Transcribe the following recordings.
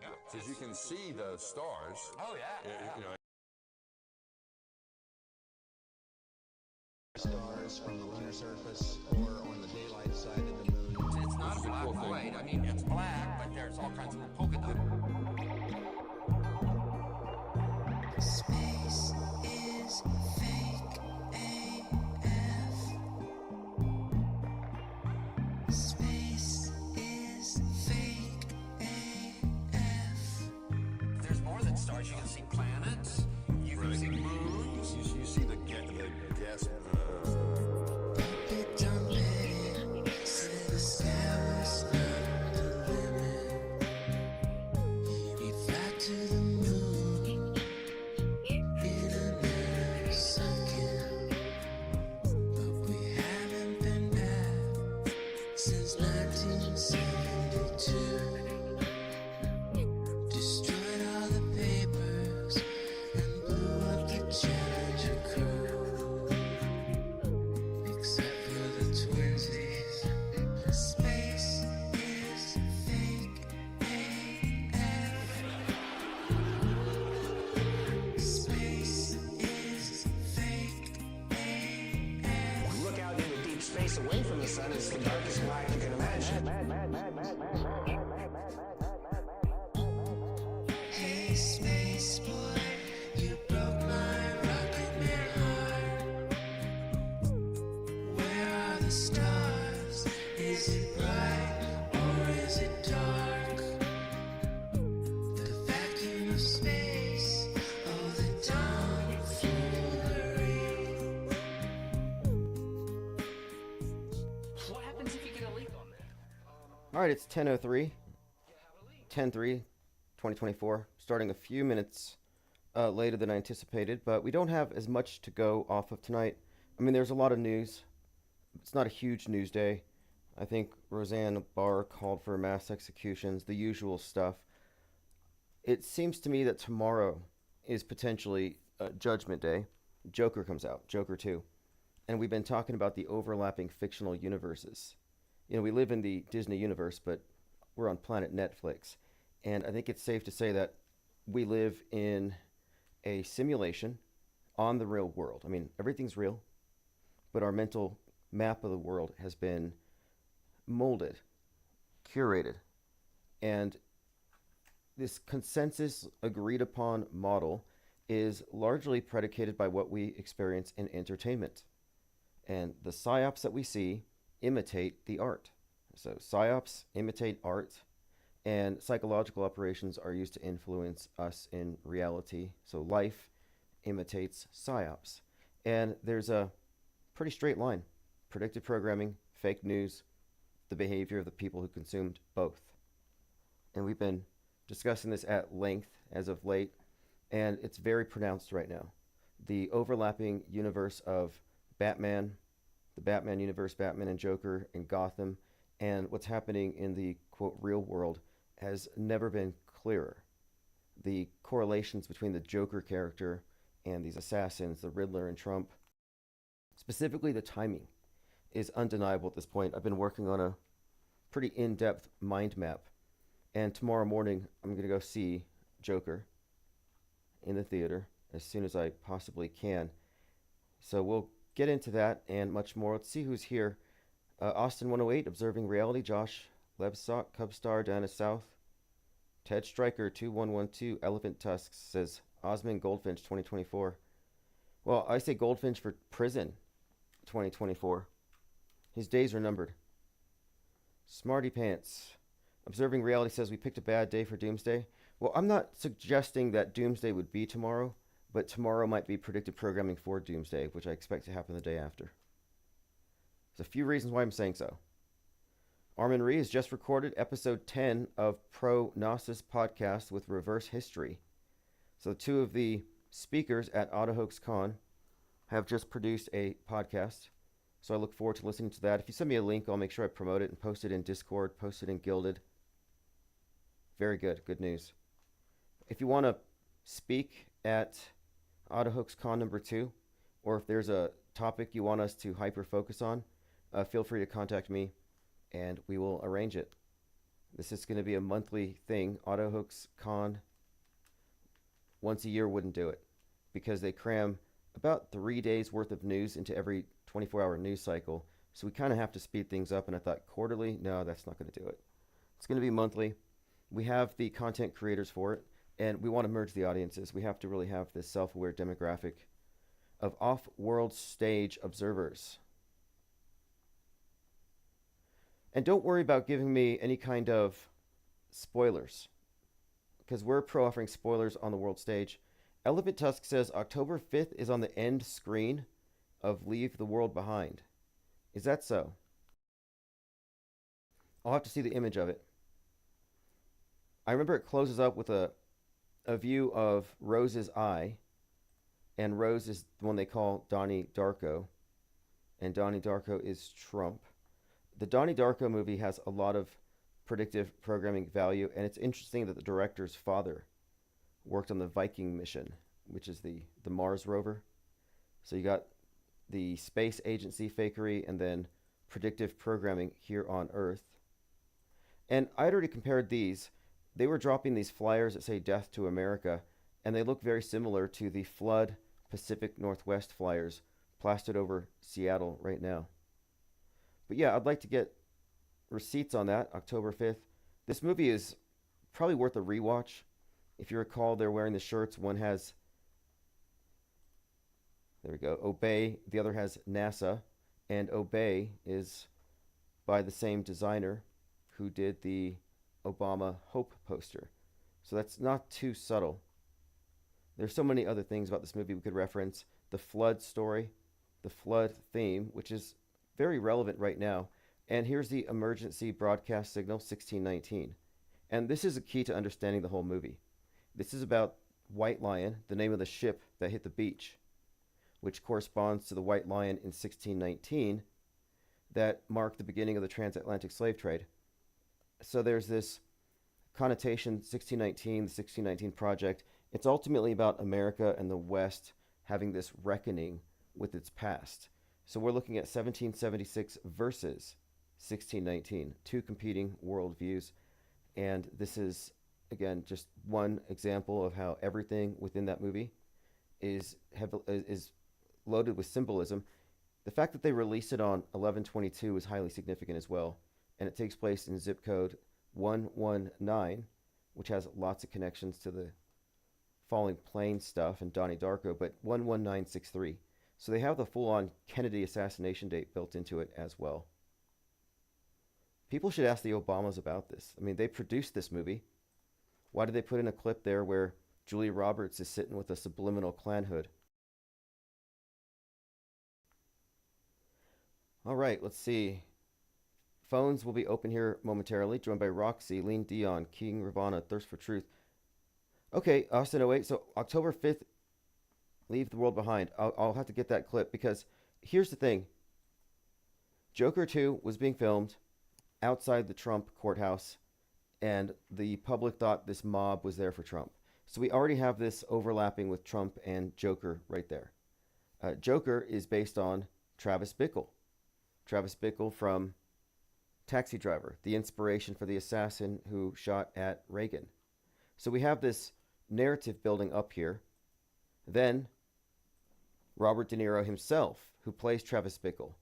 Yeah. Because you can see the stars. Oh, yeah. You know, stars from the lunar surface or on the daylight side of the moon. It's not a black cool and thing. white. I mean, it's black, but there's all kinds of little polka dots. Space is fake AF. Space is fake AF. There's more than stars. You can see planets. You can see moons. you see the gas. It don't let it. Say the sky was not the limit. We fly to the moon in a nanosecond. But we haven't been back since 1972. Destroyed all the papers and blew up the Challenger crew. Except for the twinsies. Space is fake AF. Space is fake AF. Look out into deep space away from the sun, it's the darkest black you can imagine. Hey, space boy, you broke my rocket man heart. Where are the stars? Is it bright or is it dark? The vacuum of space, oh, the tomfoolery. What happens if you get a leak on that? All right, it's 10:03, 10/3/2024, starting a few minutes later than I anticipated, but we don't have as much to go off of tonight. I mean, there's a lot of news. It's not a huge news day. I think Roseanne Barr called for mass executions, the usual stuff. It seems to me that tomorrow is potentially Judgment Day. Joker comes out, Joker 2. And we've been talking about the overlapping fictional universes. You know, we live in the Disney universe, but we're on planet Netflix. And I think it's safe to say that we live in a simulation on the real world. I mean, everything's real, but our mental map of the world has been molded, curated, and this consensus agreed upon model is largely predicated by what we experience in entertainment. And the psyops that we see imitate the art. So psyops imitate art, and psychological operations are used to influence us in reality. So life imitates psyops. And there's a pretty straight line. Predictive programming, fake news, the behavior of the people who consumed both. And we've been discussing this at length as of late, and it's very pronounced right now. The overlapping universe of Batman, the Batman universe, Batman and Joker and Gotham, and what's happening in the, quote, real world has never been clearer. The correlations between the Joker character and these assassins, the Riddler and Trump, specifically the timing, is undeniable at this point. I've been working on a pretty in-depth mind map, and tomorrow morning I'm going to go see Joker in the theater as soon as I possibly can. So we'll get into that and much more. Let's see who's here. Austin 108, Observing Reality. Josh Lebsock, Cubstar, Dana South. Ted Stryker 2112, Elephant Tusks says Osmond Goldfinch 2024. Well, I say Goldfinch for prison 2024. His days are numbered. Smarty Pants, Observing Reality says we picked a bad day for Doomsday. Well, I'm not suggesting that Doomsday would be tomorrow, but tomorrow might be predictive programming for Doomsday, which I expect to happen the day after. There's a few reasons why I'm saying so. Armin Ree has just recorded episode 10 of Pro Gnosis podcast with Reverse History. So two of the speakers at AutoHoaxCon have just produced a podcast. So I look forward to listening to that. If you send me a link, I'll make sure I promote it and post it in Discord, post it in Gilded. Very good. Good news. If you want to speak at AutoHoaxCon number 2, or if there's a topic you want us to hyper focus on, feel free to contact me and we will arrange it. This is going to be a monthly thing. AutoHoaxCon once a year wouldn't do it because they cram about 3 days worth of news into every 24-hour news cycle. So we kind of have to speed things up. And I thought quarterly, no, that's not going to do it. It's going to be monthly. We have the content creators for it, and we want to merge the audiences. We have to really have this self-aware demographic of off-world stage observers. And don't worry about giving me any kind of spoilers, because we're pro-offering spoilers on the world stage. Elephant Tusk says October 5th is on the end screen of Leave the World Behind. Is that so? I'll have to see the image of it. I remember it closes up with a view of Rose's eye, and Rose is the one they call Donnie Darko, and Donnie Darko is Trump. The Donnie Darko movie has a lot of predictive programming value, and it's interesting that the director's father worked on the Viking mission, which is the Mars rover. So you got the space agency fakery and then predictive programming here on Earth. And I'd already compared these. They were dropping these flyers that say Death to America, and they look very similar to the Flood Pacific Northwest flyers plastered over Seattle right now. But yeah, I'd like to get receipts on that, October 5th. This movie is probably worth a rewatch. If you recall, they're wearing the shirts. One has, there we go, Obey. The other has NASA. And Obey is by the same designer who did the Obama Hope poster. So that's not too subtle. There's so many other things about this movie we could reference. The flood story, the flood theme, which is very relevant right now. And here's the emergency broadcast signal 1619. And this is a key to understanding the whole movie. This is about White Lion, the name of the ship that hit the beach, which corresponds to the White Lion in 1619 that marked the beginning of the transatlantic slave trade. So there's this connotation, 1619, the 1619 Project. It's ultimately about America and the West having this reckoning with its past. So we're looking at 1776 versus 1619, two competing worldviews. And this is, again, just one example of how everything within that movie is loaded with symbolism. The fact that they released it on 11/22 is highly significant as well. And it takes place in zip code 119, which has lots of connections to the falling plane stuff and Donnie Darko, but 11963. So they have the full-on Kennedy assassination date built into it as well. People should ask the Obamas about this. I mean, they produced this movie. Why did they put in a clip there where Julia Roberts is sitting with a subliminal Klan hood? All right, let's see. Phones will be open here momentarily, joined by Roxy, Lean Dion, King Ravana, Thirst for Truth. Okay, Austin 08. So October 5th, Leave the World Behind. I'll have to get that clip because here's the thing. Joker 2 was being filmed outside the Trump courthouse, and the public thought this mob was there for Trump. So we already have this overlapping with Trump and Joker right there. Joker is based on Travis Bickle. Travis Bickle from Taxi Driver, the inspiration for the assassin who shot at Reagan. So we have this narrative building up here. Then Robert De Niro himself, who plays Travis Bickle,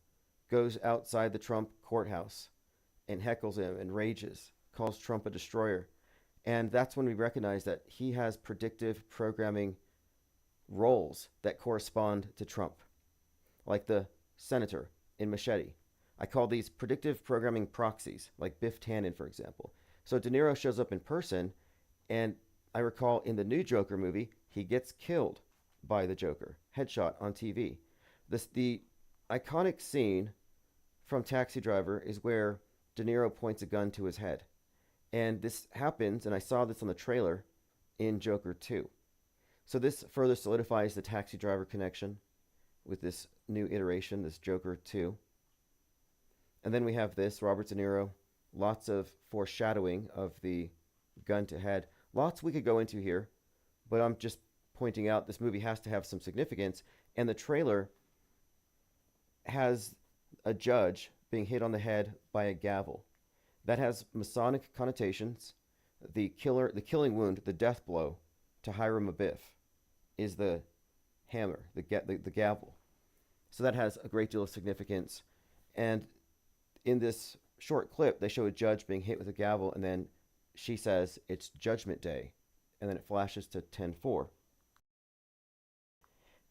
goes outside the Trump courthouse and heckles him and rages, calls Trump a destroyer. And that's when we recognize that he has predictive programming roles that correspond to Trump, like the senator in Machete. I call these predictive programming proxies, like Biff Tannen, for example. So De Niro shows up in person, and I recall in the new Joker movie, he gets killed by the Joker, headshot on TV. The iconic scene from Taxi Driver is where De Niro points a gun to his head. And this happens, and I saw this on the trailer, in Joker 2. So this further solidifies the Taxi Driver connection with this new iteration, this Joker 2. And then we have this, Robert De Niro, lots of foreshadowing of the gun to head. Lots we could go into here, but I'm just pointing out this movie has to have some significance. And the trailer has a judge being hit on the head by a gavel. That has Masonic connotations. The killing wound, the death blow to Hiram Abiff is the hammer, the gavel. So that has a great deal of significance. And in this short clip, they show a judge being hit with a gavel, and then she says it's Judgment Day, and then it flashes to 10:4.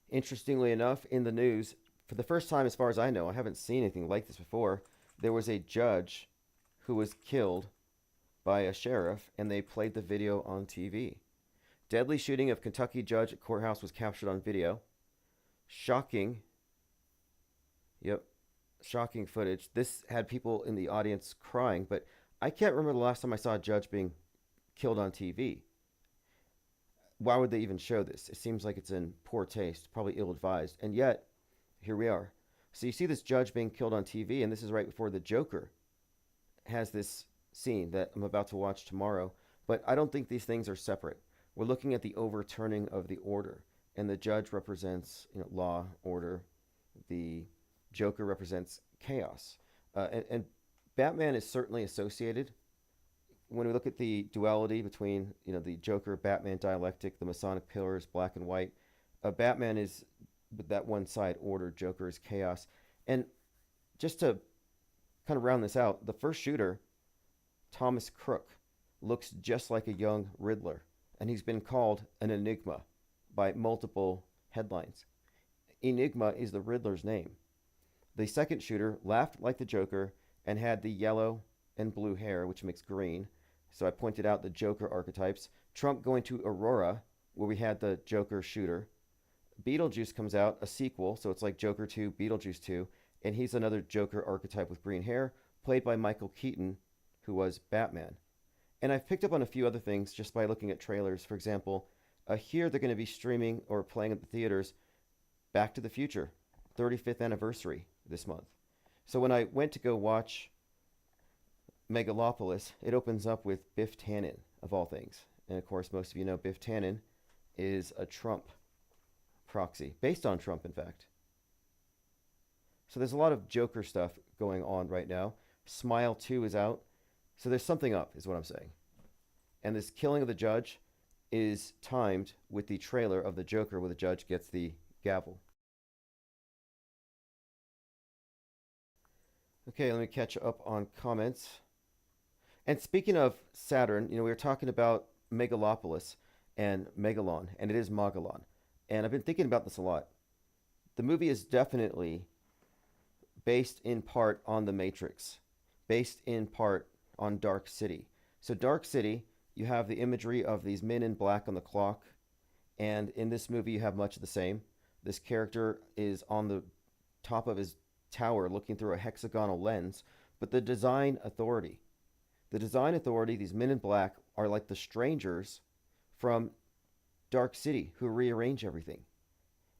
Interestingly enough, in the news, for the first time, as far as I know, I haven't seen anything like this before, there was a judge who was killed by a sheriff, and they played the video on TV. Deadly shooting of Kentucky judge at courthouse was captured on video. Shocking. Yep. Shocking footage. This had people in the audience crying, but I can't remember the last time I saw a judge being killed on TV. Why would they even show this? It seems like it's in poor taste, probably ill-advised, and yet, here we are. So you see this judge being killed on TV, and this is right before the Joker has this scene that I'm about to watch tomorrow, but I don't think these things are separate. We're looking at the overturning of the order, and the judge represents, law, order. The Joker represents chaos. And Batman is certainly associated. When we look at the duality between, the Joker-Batman dialectic, the Masonic pillars, black and white, Batman is that one side, order, Joker is chaos. And just to kind of round this out, the first shooter, Thomas Crook, looks just like a young Riddler, and he's been called an enigma by multiple headlines. Enigma is the Riddler's name. The second shooter laughed like the Joker and had the yellow and blue hair, which makes green. So I pointed out the Joker archetypes. Trump going to Aurora, where we had the Joker shooter. Beetlejuice comes out, a sequel, so it's like Joker 2, Beetlejuice 2, and he's another Joker archetype with green hair, played by Michael Keaton, who was Batman. And I've picked up on a few other things just by looking at trailers. For example, here they're going to be streaming or playing at the theaters Back to the Future, 35th anniversary this month. So when I went to go watch Megalopolis, it opens up with Biff Tannen, of all things. And of course, most of you know Biff Tannen is a Trump proxy, based on Trump, in fact. So there's a lot of Joker stuff going on right now. Smile 2 is out. So there's something up, is what I'm saying. And this killing of the judge is timed with the trailer of the Joker where the judge gets the gavel. Okay, let me catch up on comments. And speaking of Saturn, we were talking about Megalopolis and Megalon, and it is Magellan. And I've been thinking about this a lot. The movie is definitely based in part on The Matrix, based in part on Dark City. So Dark City, you have the imagery of these men in black on the clock, and in this movie you have much of the same. This character is on the top of his tower looking through a hexagonal lens, but the design authority, these men in black, are like the strangers from Dark City who rearrange everything.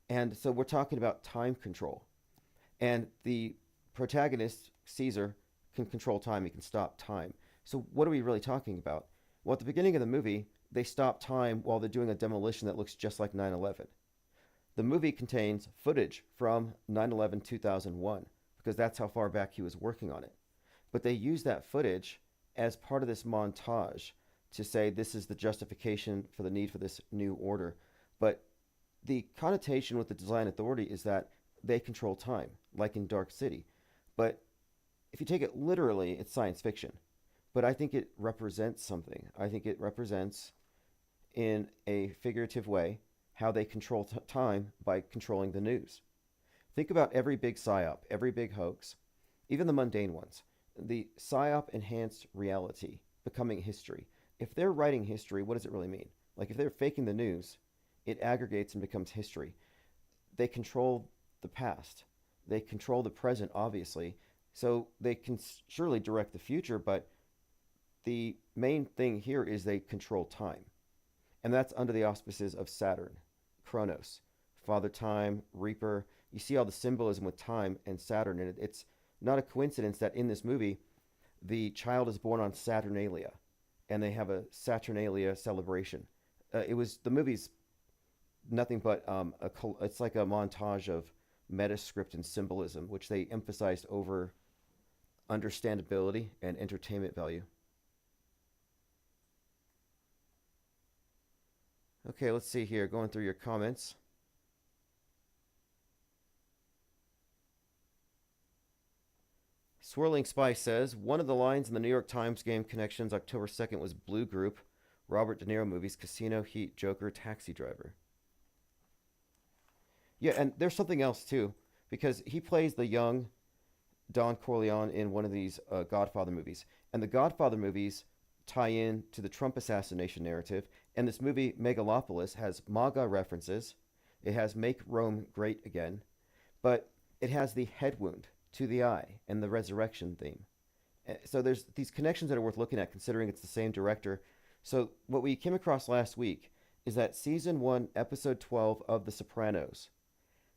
And so we're talking about time control. And the protagonist, Caesar, can control time. He can stop time. So what are we really talking about? Well, at the beginning of the movie, they stop time while they're doing a demolition that looks just like 9/11. The movie contains footage from 9/11/2001 because that's how far back he was working on it. But they use that footage as part of this montage to say this is the justification for the need for this new order. But the connotation with the design authority is that they control time, like in Dark City. But if you take it literally, it's science fiction. But I think it represents something. I think it represents, in a figurative way, how they control time by controlling the news. Think about every big psyop, every big hoax, even the mundane ones. The psyop enhanced reality becoming history. If they're writing history, what does it really mean? Like if they're faking the news, it aggregates and becomes history. They control the past. They control the present, obviously. So they can surely direct the future, but the main thing here is they control time. And that's under the auspices of Saturn, Kronos, Father Time, Reaper. You see all the symbolism with time and Saturn, and it's not a coincidence that in this movie, the child is born on Saturnalia, and they have a Saturnalia celebration. The movie's nothing but it's like a montage of metascript and symbolism, which they emphasized over understandability and entertainment value. Okay, let's see here. Going through your comments. Swirling Spice says, one of the lines in the New York Times game Connections October 2nd was Blue Group, Robert De Niro movies, Casino, Heat, Joker, Taxi Driver. Yeah, and there's something else too, because he plays the young Don Corleone in one of these Godfather movies. And the Godfather movies tie in to the Trump assassination narrative. And this movie, Megalopolis, has MAGA references. It has Make Rome Great Again. But it has the head wound to the eye and the resurrection theme. So there's these connections that are worth looking at, considering it's the same director. So what we came across last week is that Season 1, Episode 12 of The Sopranos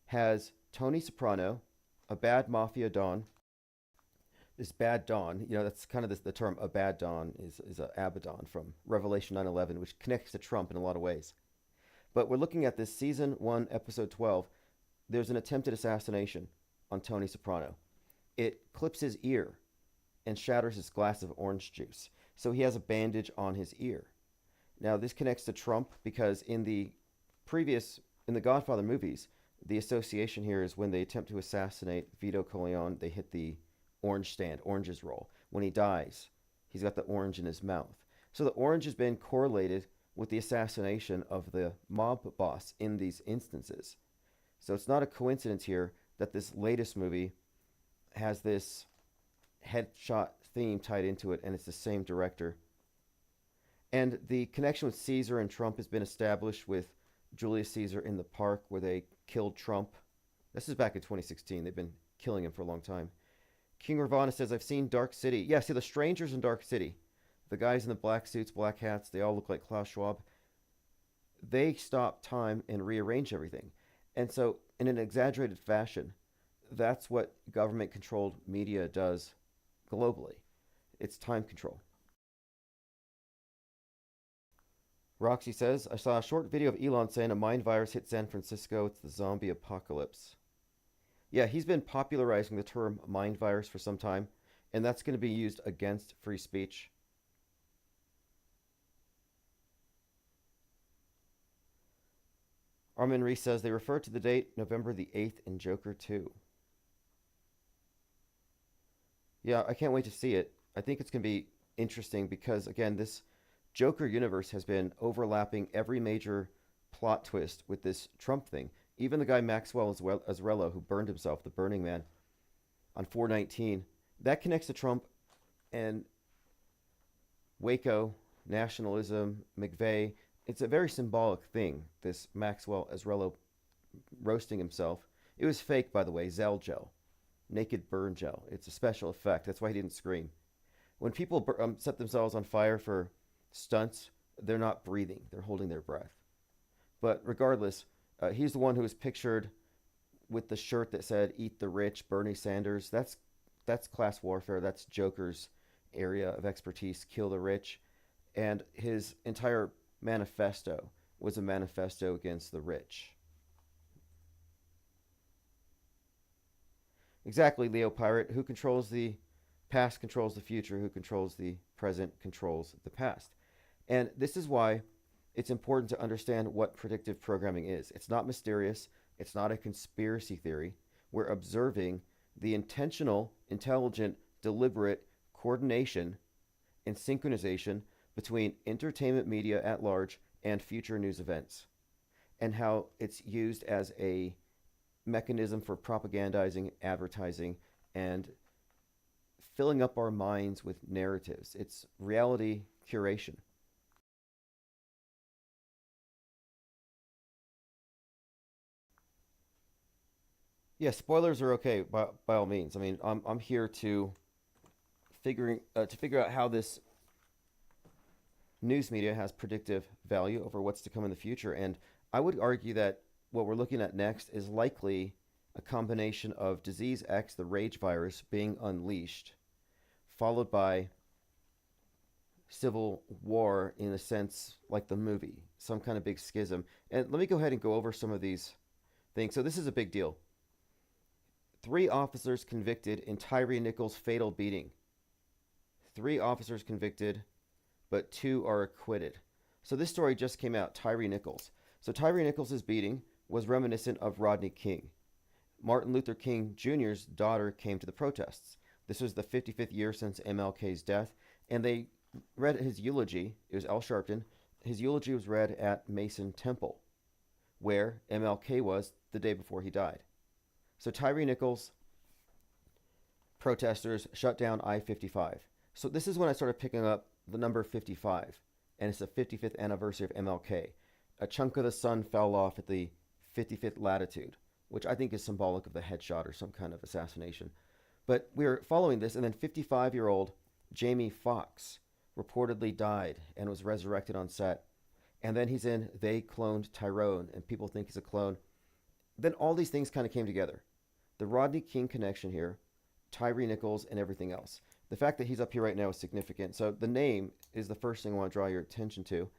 has Tony Soprano, a bad mafia don. This bad don, you know, that's kind of the term, a bad don is a Abaddon from Revelation 9:11, which connects to Trump in a lot of ways. But we're looking at this Season 1, Episode 12. There's an attempted assassination on Tony Soprano. It clips his ear and shatters his glass of orange juice. So he has a bandage on his ear. Now, this connects to Trump because in the Godfather movies, the association here is when they attempt to assassinate Vito Corleone, they hit the orange stand, oranges roll. When he dies, he's got the orange in his mouth. So the orange has been correlated with the assassination of the mob boss in these instances. So it's not a coincidence here that this latest movie has this headshot theme tied into it, and it's the same director. And the connection with Caesar and Trump has been established with Julius Caesar in the park where they killed Trump. This is back in 2016. They've been killing him for a long time. King Ravana says, I've seen Dark City. Yeah, see the strangers in Dark City. The guys in the black suits, black hats, they all look like Klaus Schwab. They stop time and rearrange everything. And so, in an exaggerated fashion, that's what government-controlled media does globally. It's time control. Roxy says, I saw a short video of Elon saying a mind virus hit San Francisco. It's the zombie apocalypse. Yeah, he's been popularizing the term mind virus for some time, and that's going to be used against free speech. Armin Reese says they refer to the date November the 8th in Joker 2. Yeah, I can't wait to see it. I think it's going to be interesting because, again, this Joker universe has been overlapping every major plot twist with this Trump thing. Even the guy Maxwell Azarello, who burned himself, the Burning Man, on 4/19, that connects to Trump and Waco, nationalism, McVeigh. It's a very symbolic thing, this Maxwell Azarello roasting himself. It was fake, by the way, Zell gel, naked burn gel. It's a special effect. That's why he didn't scream. When people set themselves on fire for stunts, they're not breathing. They're holding their breath. But regardless, he's the one who was pictured with the shirt that said, eat the rich, Bernie Sanders. That's class warfare. That's Joker's area of expertise, kill the rich. And his entire manifesto was a manifesto against the rich. Exactly, Leo Pirate. Who controls the past controls the future. Who controls the present controls the past. And this is why it's important to understand what predictive programming is. It's not mysterious. It's not a conspiracy theory. We're observing the intentional, intelligent, deliberate coordination and synchronization between entertainment media at large and future news events, and how it's used as a mechanism for propagandizing, advertising, and filling up our minds with narratives. It's reality curation. Yeah, spoilers are okay by all means. I mean, I'm here to figure out how this news media has predictive value over what's to come in the future. And I would argue that what we're looking at next is likely a combination of Disease X, the rage virus, being unleashed, followed by civil war in a sense like the movie, some kind of big schism. And let me go ahead and go over some of these things. So this is a big deal. 3 officers convicted in Tyree Nichols' fatal beating. 3 officers convicted, but 2 are acquitted. So this story just came out, Tyree Nichols. So Tyree Nichols' beating was reminiscent of Rodney King. Martin Luther King Jr.'s daughter came to the protests. This was the 55th year since MLK's death, and they read his eulogy. It was Al Sharpton. His eulogy was read at Mason Temple, where MLK was the day before he died. So Tyree Nichols protesters shut down I-55. So this is when I started picking up the number 55, and it's the 55th anniversary of MLK. A chunk of the sun fell off at the 55th latitude, which I think is symbolic of the headshot or some kind of assassination. But we were following this, and then 55-year-old Jamie Foxx reportedly died and was resurrected on set. And then he's in They Cloned Tyrone, and people think he's a clone. Then all these things kind of came together. The Rodney King connection here, Tyree Nichols, and everything else. The fact that he's up here right now is significant. So the name is the first thing I want to draw your attention to.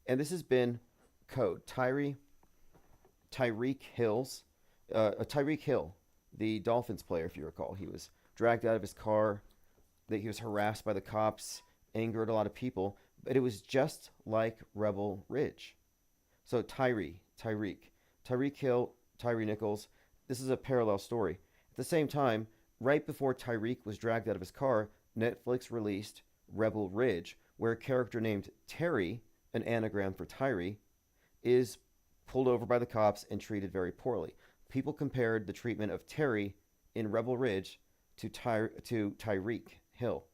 And this has been code. Tyreek Hill, the Dolphins player, if you recall. He was dragged out of his car, that he was harassed by the cops, angered a lot of people, but it was just like Rebel Ridge. So Tyreek Hill, Tyree Nichols, this is a parallel story. At the same time, right before Tyreek was dragged out of his car, Netflix released Rebel Ridge, where a character named Terry, an anagram for Tyree, is pulled over by the cops and treated very poorly. People compared the treatment of Terry in Rebel Ridge to Tyreek Hill.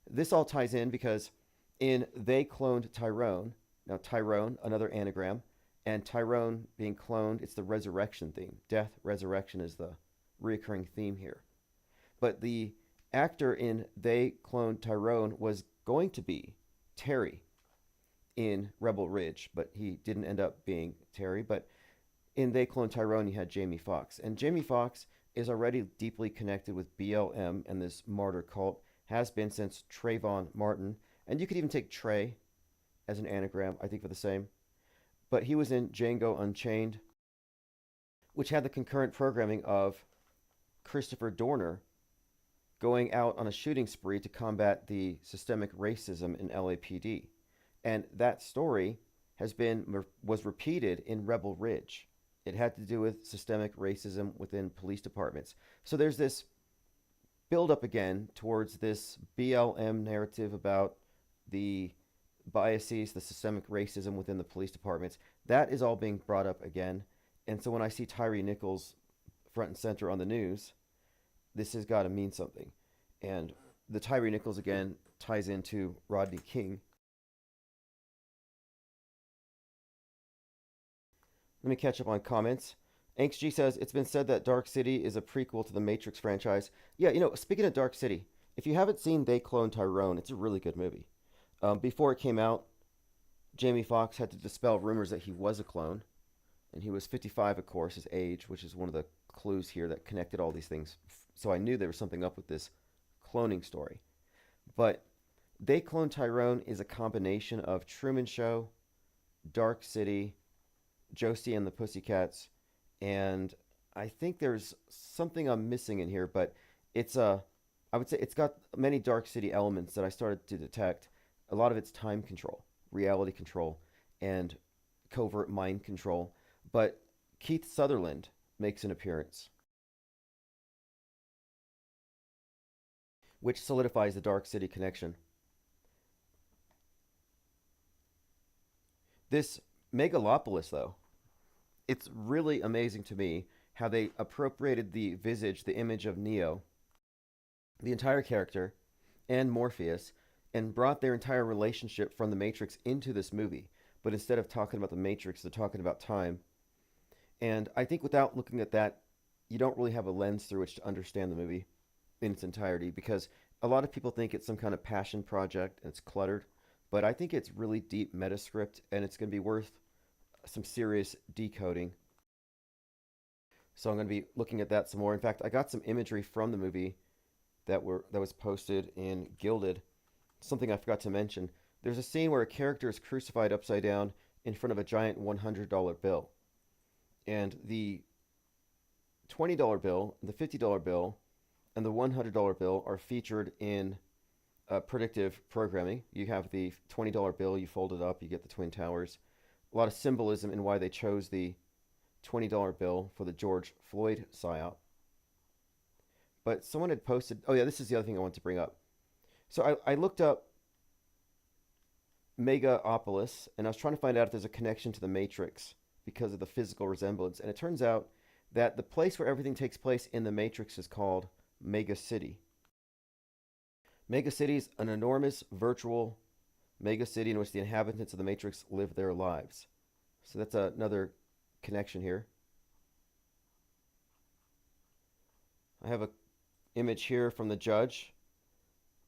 This all ties in because in They Cloned Tyrone, now Tyrone, another anagram, and Tyrone being cloned, it's the resurrection theme. Death, resurrection is the recurring theme here. But the actor in They Cloned Tyrone was going to be Terry in Rebel Ridge, but he didn't end up being Terry. But in They Cloned Tyrone, you had Jamie Foxx. And Jamie Foxx is already deeply connected with BLM and this martyr cult, has been since Trayvon Martin. And you could even take Trey as an anagram, I think, for the same. But he was in Django Unchained, which had the concurrent programming of Christopher Dorner going out on a shooting spree to combat the systemic racism in LAPD. And that story was repeated in Rebel Ridge. It had to do with systemic racism within police departments. So there's this build up again towards this BLM narrative about the biases, the systemic racism within the police departments. That is all being brought up again. And so when I see Tyree Nichols front and center on the news, this has got to mean something. And the Tyree Nichols again ties into Rodney King. Let me catch up on comments. AnxG says, it's been said that Dark City is a prequel to the Matrix franchise. Yeah, speaking of Dark City, if you haven't seen They Cloned Tyrone, it's a really good movie. Before it came out, Jamie Foxx had to dispel rumors that he was a clone. And he was 55, of course, his age, which is one of the clues here that connected all these things. So I knew there was something up with this cloning story. But They Cloned Tyrone is a combination of Truman Show, Dark City, Josie and the Pussycats, and I think there's something I'm missing in here, but I would say it's got many Dark City elements that I started to detect. A lot of it's time control, reality control, and covert mind control. But Keith Sutherland makes an appearance, which solidifies the Dark City connection. This Megalopolis, though, it's really amazing to me how they appropriated the visage, the image of Neo, the entire character, and Morpheus, and brought their entire relationship from the Matrix into this movie. But instead of talking about the Matrix, they're talking about time. And I think without looking at that, you don't really have a lens through which to understand the movie in its entirety, because a lot of people think it's some kind of passion project and it's cluttered. But I think it's really deep metascript, and it's going to be worth some serious decoding. So I'm going to be looking at that some more. In fact, I got some imagery from the movie that was posted in Gilded. Something I forgot to mention. There's a scene where a character is crucified upside down in front of a giant $100 bill. And the $20 bill, the $50 bill, and the $100 bill are featured in predictive programming. You have the $20 bill, you fold it up, you get the Twin Towers. A lot of symbolism in why they chose the $20 bill for the George Floyd psyop. But someone had posted, oh yeah, this is the other thing I want to bring up. So I looked up Megalopolis, and I was trying to find out if there's a connection to the Matrix because of the physical resemblance. And it turns out that the place where everything takes place in the Matrix is called Mega City. Mega City is an enormous virtual mega city in which the inhabitants of the Matrix live their lives. So that's another connection here. I have an image here from the judge.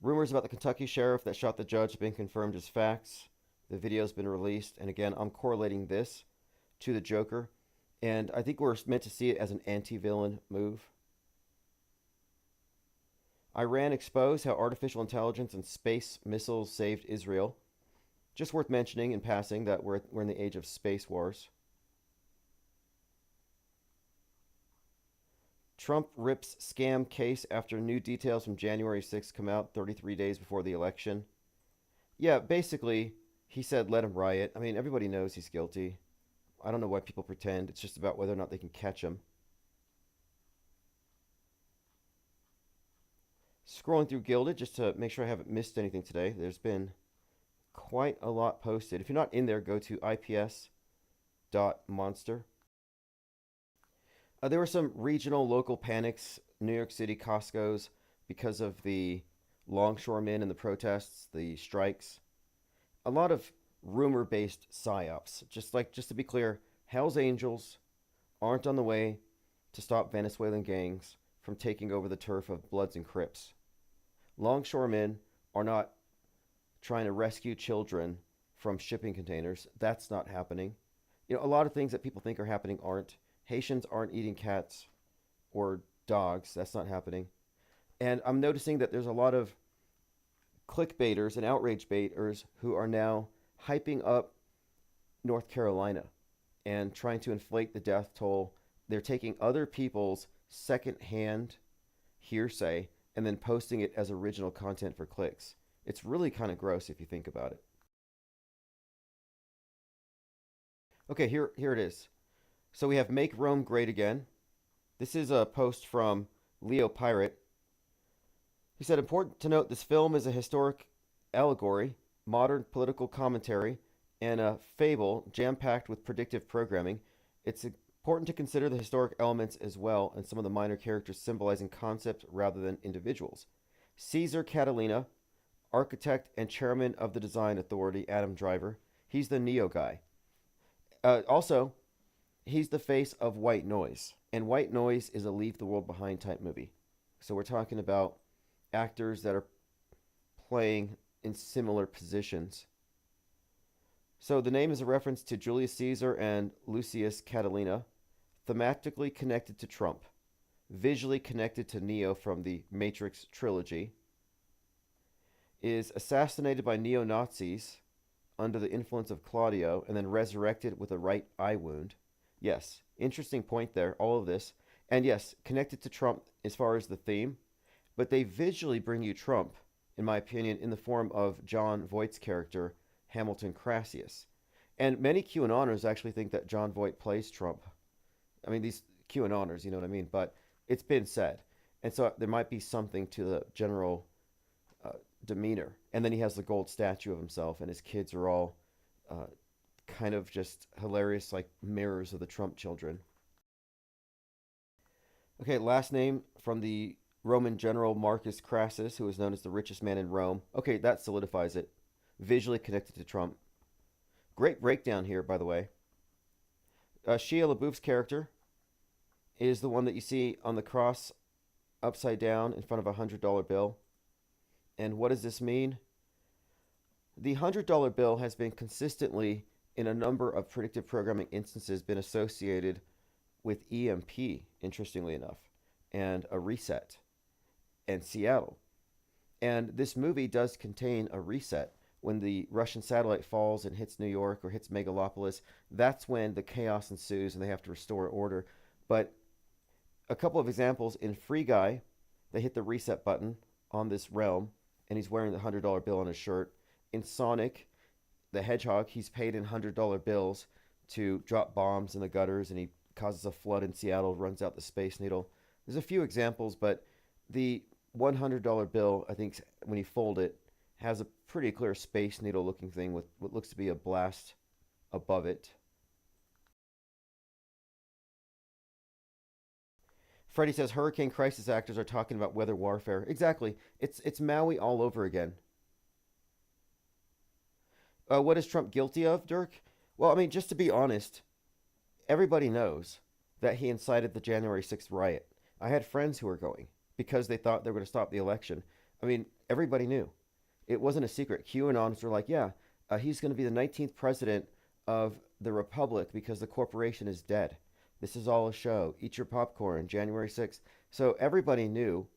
Rumors about the Kentucky sheriff that shot the judge have been confirmed as facts. The video's been released, and again, I'm correlating this to the Joker, and I think we're meant to see it as an anti-villain move. Iran exposed how artificial intelligence and space missiles saved Israel. Just worth mentioning in passing that we're in the age of space wars. Trump rips scam case after new details from January 6th come out 33 days before the election. Yeah, basically, he said let him riot. I mean, everybody knows he's guilty. I don't know why people pretend. It's just about whether or not they can catch him. Scrolling through Gilded just to make sure I haven't missed anything today. There's been quite a lot posted. If you're not in there, go to ips.monster. There were some regional local panics, New York City Costco's, because of the longshoremen and the protests, the strikes. A lot of rumor-based psyops. Just to be clear, Hell's Angels aren't on the way to stop Venezuelan gangs from taking over the turf of Bloods and Crips. Longshoremen are not trying to rescue children from shipping containers. That's not happening. You know, a lot of things that people think are happening aren't. Haitians aren't eating cats or dogs. That's not happening. And I'm noticing that there's a lot of clickbaiters and outrage baiters who are now hyping up North Carolina and trying to inflate the death toll. They're taking other people's second-hand hearsay and then posting it as original content for clicks. It's really kind of gross if you think about it. Okay, here it is. So we have Make Rome Great Again. This is a post from Leo Pirate. He said, important to note this film is a historic allegory, modern political commentary, and a fable jam-packed with predictive programming. It's important to consider the historic elements as well and some of the minor characters symbolizing concepts rather than individuals. Caesar Catalina, architect and chairman of the design authority, Adam Driver. He's the Neo guy. Also, he's the face of White Noise. And White Noise is a Leave the World Behind type movie. So we're talking about actors that are playing in similar positions. So the name is a reference to Julius Caesar and Lucius Catalina, thematically connected to Trump, visually connected to Neo from the Matrix trilogy, is assassinated by neo-Nazis under the influence of Claudio and then resurrected with a right eye wound. Yes, interesting point there, all of this. And yes, connected to Trump as far as the theme, but they visually bring you Trump, in my opinion, in the form of John Voight's character, Hamilton Crassius. And many QAnoners actually think that John Voight plays Trump. I mean, these QAnoners, you know what I mean? But it's been said. And so there might be something to the general demeanor. And then he has the gold statue of himself, and his kids are all kind of just hilarious, like mirrors of the Trump children. Okay, last name from the Roman general Marcus Crassus, who was known as the richest man in Rome. Okay, that solidifies it. Visually connected to Trump. Great breakdown here, by the way. Shia LaBeouf's character is the one that you see on the cross upside down in front of a $100 bill. And what does this mean? The $100 bill has been consistently, in a number of predictive programming instances, been associated with EMP, interestingly enough, and a reset, and Seattle. And this movie does contain a reset. When the Russian satellite falls and hits New York or hits Megalopolis, that's when the chaos ensues and they have to restore order. But A couple of examples in Free Guy, they hit the reset button on this realm, and he's wearing the $100 bill on his shirt. In Sonic the Hedgehog, he's paid in $100 bills to drop bombs in the gutters, and he causes a flood in Seattle, runs out the Space Needle. There's a few examples, but the $100 bill, I think, when you fold it, has a pretty clear Space Needle looking thing with what looks to be a blast above it. Freddie says Hurricane Crisis actors are talking about weather warfare. Exactly. It's Maui all over again. What is Trump guilty of, Dirk? Well, I mean, just to be honest, everybody knows that he incited the January 6th riot. I had friends who were going because they thought they were going to stop the election. I mean, everybody knew. It wasn't a secret. QAnons were like, yeah, he's going to be the 19th president of the Republic because the corporation is dead. This is all a show. Eat your popcorn, January 6th. So everybody knew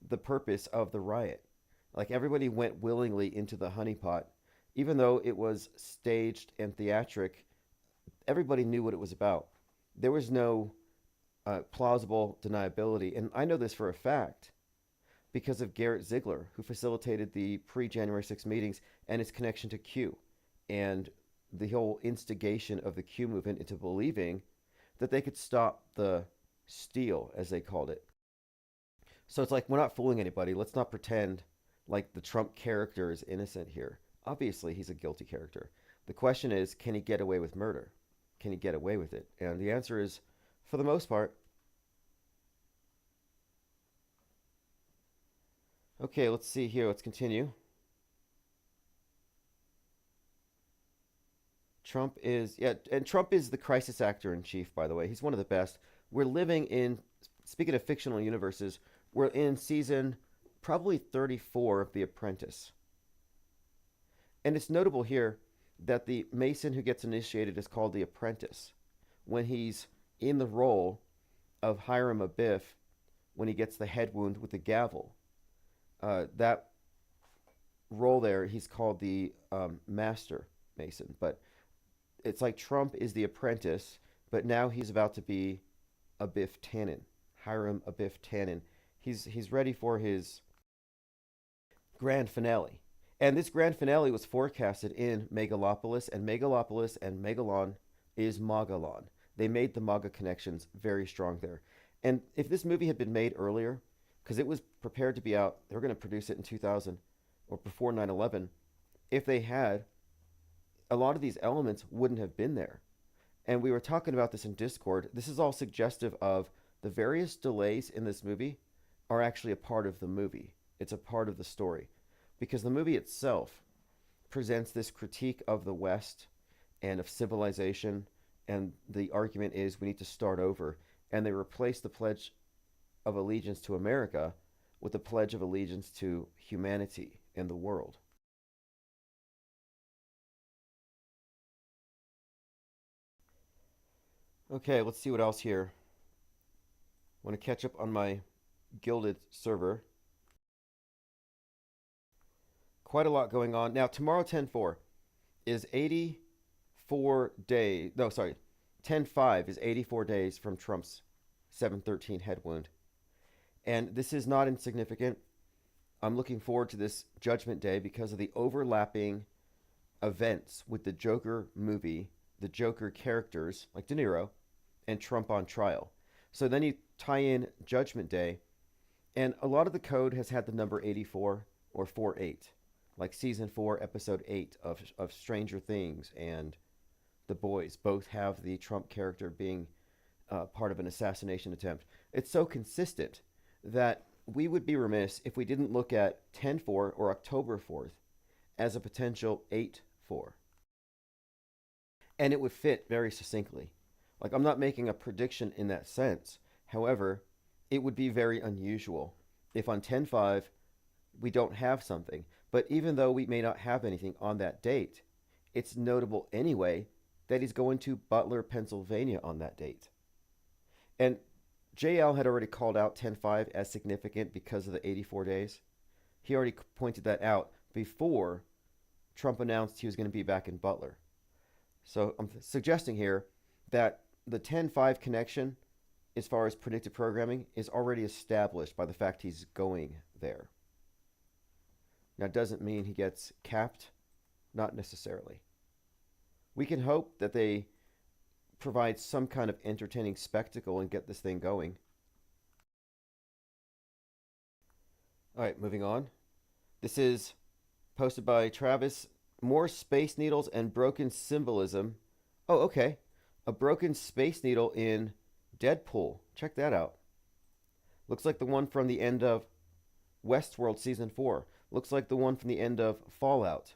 the purpose of the riot. Like, everybody went willingly into the honeypot. Even though it was staged and theatric, everybody knew what it was about. There was no plausible deniability. And I know this for a fact because of Garrett Ziegler, who facilitated the pre-January 6th meetings and his connection to Q and the whole instigation of the Q movement into believing that they could stop the steal, as they called it. So it's like, we're not fooling anybody. Let's not pretend like the Trump character is innocent here. Obviously, he's a guilty character. The question is, can he get away with murder? Can he get away with it? And the answer is, for the most part. Okay, let's see here. Let's continue. Trump is, and Trump is the crisis actor in chief, by the way. He's one of the best. We're living in, speaking of fictional universes, we're in season probably 34 of The Apprentice. And it's notable here that the Mason who gets initiated is called the Apprentice when he's in the role of Hiram Abiff when he gets the head wound with the gavel. That role there, he's called the Master Mason. But it's like Trump is the apprentice, but now he's about to be Abiff Tannen, Hiram Abiff Tannen. He's ready for his grand finale. And this grand finale was forecasted in Megalopolis, and Megalon is Magalon. They made the MAGA connections very strong there. And if this movie had been made earlier, because it was prepared to be out, they were going to produce it in 2000 or before 9/11, if they had, a lot of these elements wouldn't have been there. And we were talking about this in Discord. This is all suggestive of the various delays in this movie are actually a part of the movie. It's a part of the story. Because the movie itself presents this critique of the West and of civilization, and the argument is we need to start over. And they replace the Pledge of Allegiance to America with the Pledge of Allegiance to humanity and the world. Okay, let's see what else here. I want to catch up on my Gilded server. Quite a lot going on. Now, tomorrow, 10/4, is 84 days. No, sorry. 10/5 is 84 days from Trump's 7/13 head wound. And this is not insignificant. I'm looking forward to this Judgment Day because of the overlapping events with the Joker movie, the Joker characters, like De Niro, and Trump on trial. So then you tie in Judgment Day, and a lot of the code has had the number 84 or 48. Like season 4, episode 8 of Stranger Things and The Boys both have the Trump character being part of an assassination attempt. It's so consistent that we would be remiss if we didn't look at 10/4 or October 4th as a potential 8/4. And it would fit very succinctly. Like, I'm not making a prediction in that sense. However, it would be very unusual if on 10/5 we don't have something. But even though we may not have anything on that date, it's notable anyway that he's going to Butler, Pennsylvania on that date. And JL had already called out 10/5 as significant because of the 84 days. He already pointed that out before Trump announced he was going to be back in Butler. So I'm suggesting here that the 10/5 connection as far as predictive programming, is already established by the fact he's going there. Now, it doesn't mean he gets capped, not necessarily. We can hope that they provide some kind of entertaining spectacle and get this thing going. All right, moving on. This is posted by Travis. More space needles and broken symbolism. Oh, okay. A broken space needle in Deadpool. Check that out. Looks like the one from the end of Westworld Season 4. Looks like the one from the end of Fallout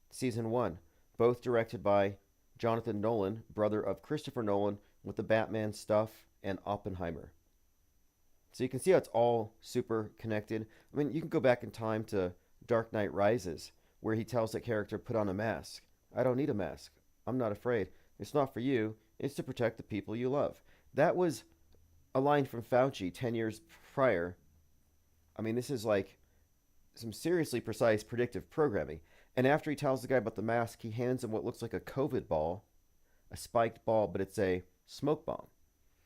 Season 1. Both directed by Jonathan Nolan, brother of Christopher Nolan, with the Batman stuff and Oppenheimer. So you can see how it's all super connected. I mean, you can go back in time to Dark Knight Rises, where he tells the character, put on a mask. I don't need a mask. I'm not afraid. It's not for you. It's to protect the people you love. That was a line from Fauci 10 years prior. I mean, this is like some seriously precise predictive programming. And after he tells the guy about the mask, he hands him what looks like a COVID ball, a spiked ball, but it's a smoke bomb.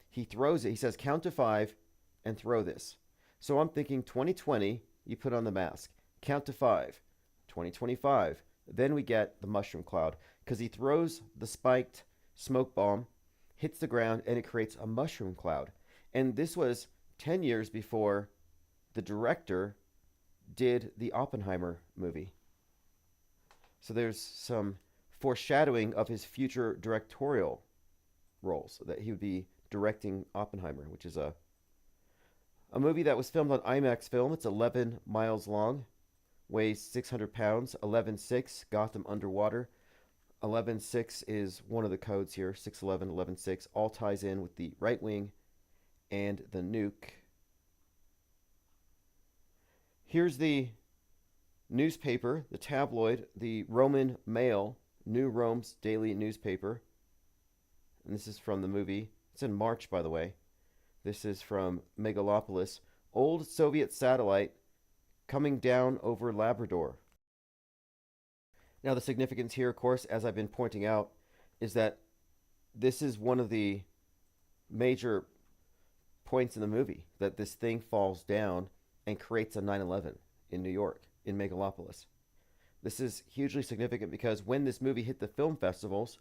He throws it. He says, count to 5 and throw this. So I'm thinking 2020, you put on the mask. Count to 5. 2025. Then we get the mushroom cloud because he throws the spiked smoke bomb, hits the ground, and it creates a mushroom cloud. And this was 10 years before the director did the Oppenheimer movie. So there's some foreshadowing of his future directorial roles, that he would be directing Oppenheimer, which is a movie that was filmed on IMAX film. It's 11 miles long, weighs 600 pounds, 11.6, Gotham underwater. 11.6 is one of the codes here, 611, 11.6, all ties in with the right wing and the nuke. Here's the newspaper, the tabloid, the Roman Mail, New Rome's daily newspaper. And this is from the movie. It's in March, by the way. This is from Megalopolis. Old Soviet satellite coming down over Labrador. Now, the significance here, of course, as I've been pointing out, is that this is one of the major points in the movie, that this thing falls down and creates a 9/11 in New York, in Megalopolis. This is hugely significant because when this movie hit the film festivals,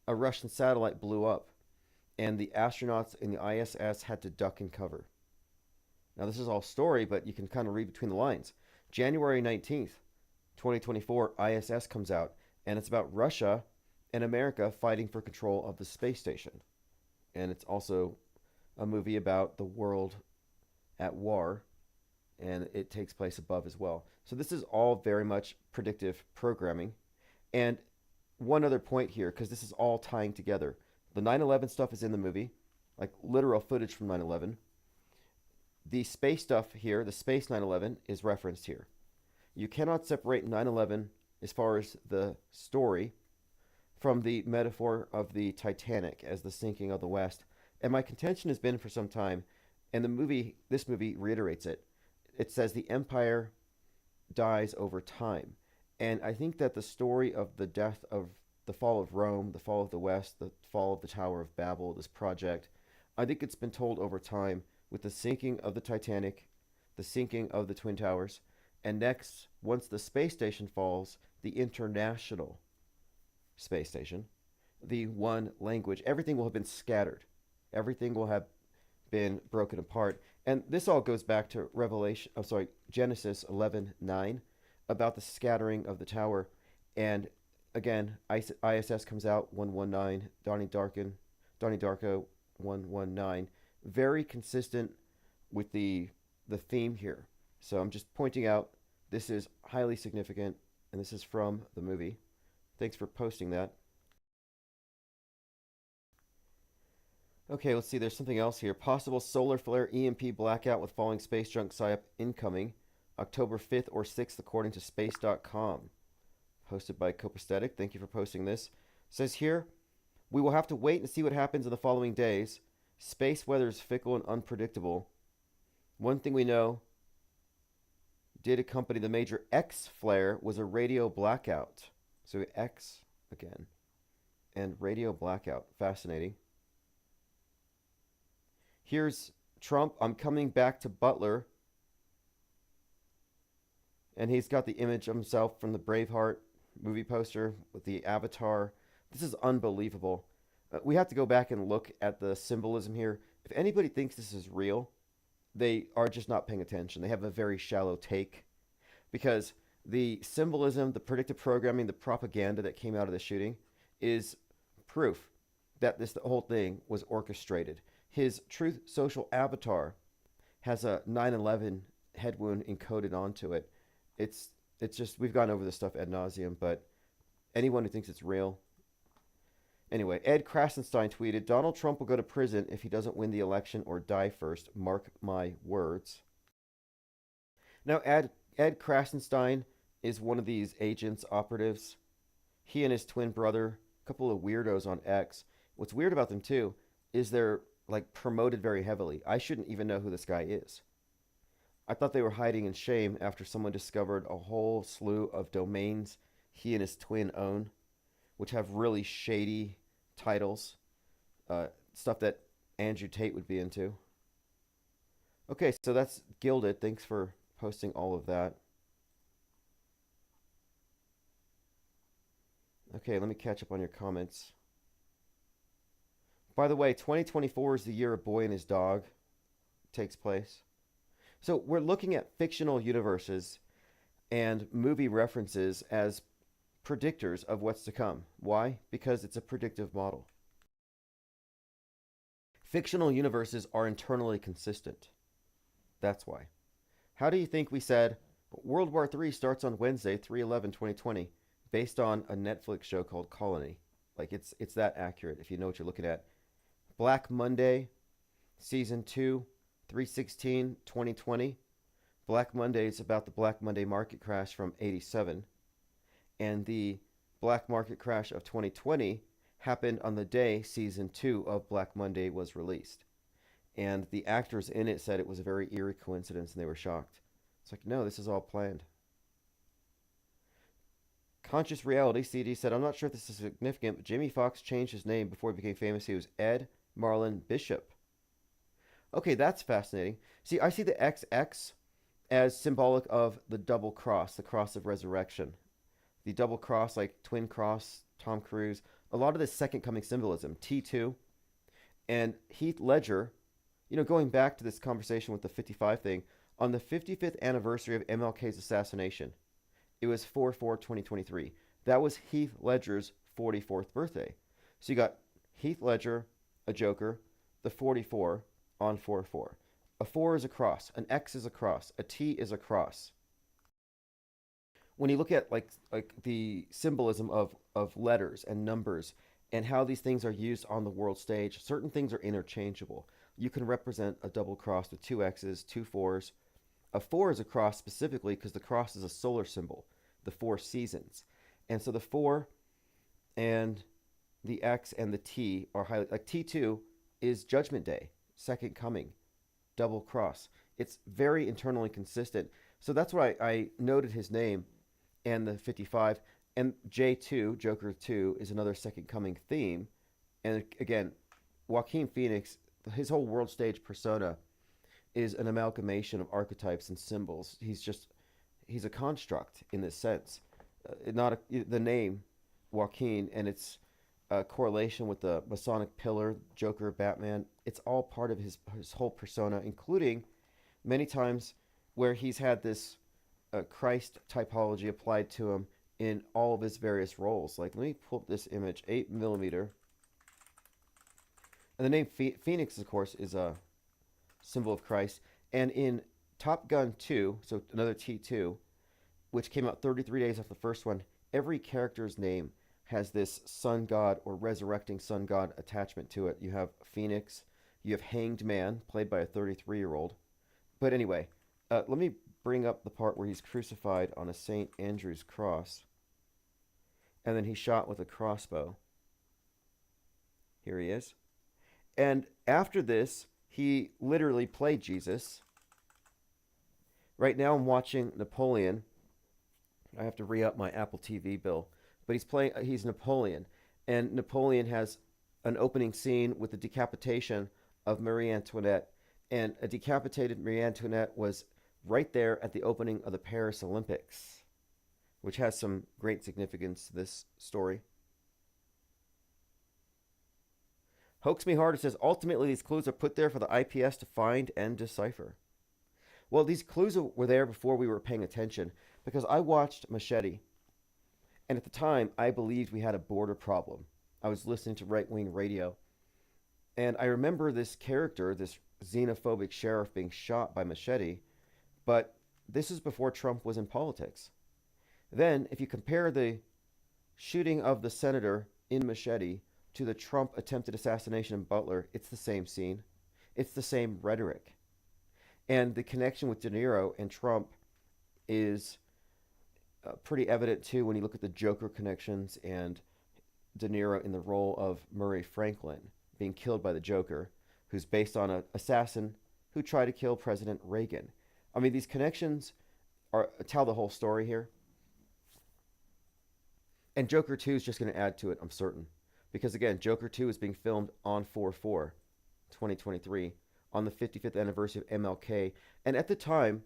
a Russian satellite blew up, and the astronauts in the ISS had to duck and cover. Now, this is all story, but you can kind of read between the lines. January 19th, 2024, ISS comes out, and it's about Russia and America fighting for control of the space station. And it's also a movie about the world at war, and it takes place above as well. So this is all very much predictive programming. And one other point here, because this is all tying together. The 9/11 stuff is in the movie, like literal footage from 9/11. The space stuff here, the space 9/11, is referenced here. You cannot separate 9/11 as far as the story from the metaphor of the Titanic as the sinking of the West. And my contention has been for some time, and this movie reiterates it. It says the empire dies over time. And I think that the story of the death of the fall of Rome, the fall of the West, the fall of the Tower of Babel, this project, I think it's been told over time with the sinking of the Titanic, the sinking of the Twin Towers, and next, once the space station falls, the International Space Station, the one language, everything will have been scattered. Everything will have been broken apart. And this all goes back to Genesis 11:9 about the scattering of the tower. And again, ISS comes out 119, Donnie Darko 119. Very consistent with the theme here. So I'm just pointing out this is highly significant, and this is from the movie. Thanks for posting that. Okay, let's see. There's something else here. Possible solar flare EMP blackout with falling space junk PSYOP incoming. October 5th or 6th, according to space.com. Posted by Copaesthetic. Thank you for posting this. It says here, we will have to wait and see what happens in the following days. Space weather is fickle and unpredictable. One thing we know did accompany the major X flare was a radio blackout. So X again. And radio blackout. Fascinating. Here's Trump. I'm coming back to Butler. And he's got the image of himself from the Braveheart movie poster with the avatar. This is unbelievable. We have to go back and look at the symbolism here. If anybody thinks this is real, they are just not paying attention. They have a very shallow take, because the symbolism, the predictive programming, the propaganda that came out of the shooting is proof that the whole thing was orchestrated. His Truth Social avatar has a 9/11 head wound encoded onto it. It's just, we've gone over this stuff ad nauseum, but anyone who thinks it's real. Anyway, Ed Krasenstein tweeted, Donald Trump will go to prison if he doesn't win the election or die first. Mark my words. Now, Ed Krasenstein is one of these agents, operatives. He and his twin brother, a couple of weirdos on X. What's weird about them, too, is they're, like, promoted very heavily. I shouldn't even know who this guy is. I thought they were hiding in shame after someone discovered a whole slew of domains he and his twin own, which have really shady titles, stuff that Andrew Tate would be into. Okay, so that's Gilded. Thanks for posting all of that. Okay, let me catch up on your comments. By the way, 2024 is the year A Boy and His Dog takes place. So we're looking at fictional universes and movie references as predictors of what's to come. Why? Because it's a predictive model. Fictional universes are internally consistent. That's why. How do you think we said World War III starts on Wednesday, 3/11/2020, based on a Netflix show called Colony? Like, it's that accurate if you know what you're looking at. Black Monday, Season 2, 3/16/2020. Black Monday is about the Black Monday market crash from 87. And the Black Market crash of 2020 happened on the day Season 2 of Black Monday was released. And the actors in it said it was a very eerie coincidence, and they were shocked. It's like, no, this is all planned. Conscious Reality, CD said, I'm not sure if this is significant, but Jamie Foxx changed his name before he became famous. He was Ed Marlon Bishop. Okay, that's fascinating. See, I see the XX as symbolic of the double cross, the cross of resurrection. The double cross, like twin cross, Tom Cruise, a lot of this second coming symbolism, T2, and Heath Ledger, you know, going back to this conversation with the 55 thing, on the 55th anniversary of MLK's assassination, it was 4/4/2023. That was Heath Ledger's 44th birthday. So you got Heath Ledger, a Joker, the 44 on 4/4. A 4 is a cross, an X is a cross, a T is a cross. When you look at like the symbolism of letters and numbers and how these things are used on the world stage, certain things are interchangeable. You can represent a double cross with two X's, two 4s. A 4 is a cross specifically because the cross is a solar symbol, the 4 seasons. And so the 4 and the X and the T are highly, like T2 is Judgment Day, Second Coming, double cross. It's very internally consistent. So that's why I noted his name and the 55. And J2, Joker 2, is another Second Coming theme. And again, Joaquin Phoenix, his whole world stage persona is an amalgamation of archetypes and symbols. He's a construct in this sense. The name Joaquin and its correlation with the Masonic pillar, Joker, Batman, it's all part of his whole persona, including many times where he's had this Christ typology applied to him in all of his various roles. Like, let me pull up this image, 8mm. And the name Phoenix, of course, is a symbol of Christ. And in Top Gun 2, so another T2, which came out 33 days after the first one, every character's name has this sun god or resurrecting sun god attachment to it. You have Phoenix, you have Hanged Man, played by a 33-year-old. But anyway, let me bring up the part where he's crucified on a St. Andrew's cross. And then he's shot with a crossbow. Here he is. And after this, he literally played Jesus. Right now I'm watching Napoleon. I have to re-up my Apple TV bill. But he's Napoleon. And Napoleon has an opening scene with the decapitation of Marie Antoinette, and a decapitated Marie Antoinette was right there at the opening of the Paris Olympics, which has some great significance to this story. Hoax Me Harder says, ultimately these clues are put there for the IPS to find and decipher. Well, these clues were there before we were paying attention, because I watched Machete, and at the time I believed we had a border problem. I was listening to right-wing radio, and I remember this character, this xenophobic sheriff, being shot by Machete, but this is before Trump was in politics. Then, if you compare the shooting of the senator in Machete to the Trump attempted assassination in Butler, it's the same scene. It's the same rhetoric. And the connection with De Niro and Trump is pretty evident, too, when you look at the Joker connections and De Niro in the role of Murray Franklin being killed by the Joker, who's based on an assassin who tried to kill President Reagan. I mean, these connections tell the whole story here. And Joker 2 is just going to add to it, I'm certain. Because, again, Joker 2 is being filmed on 4/4/2023, on the 55th anniversary of MLK. And at the time,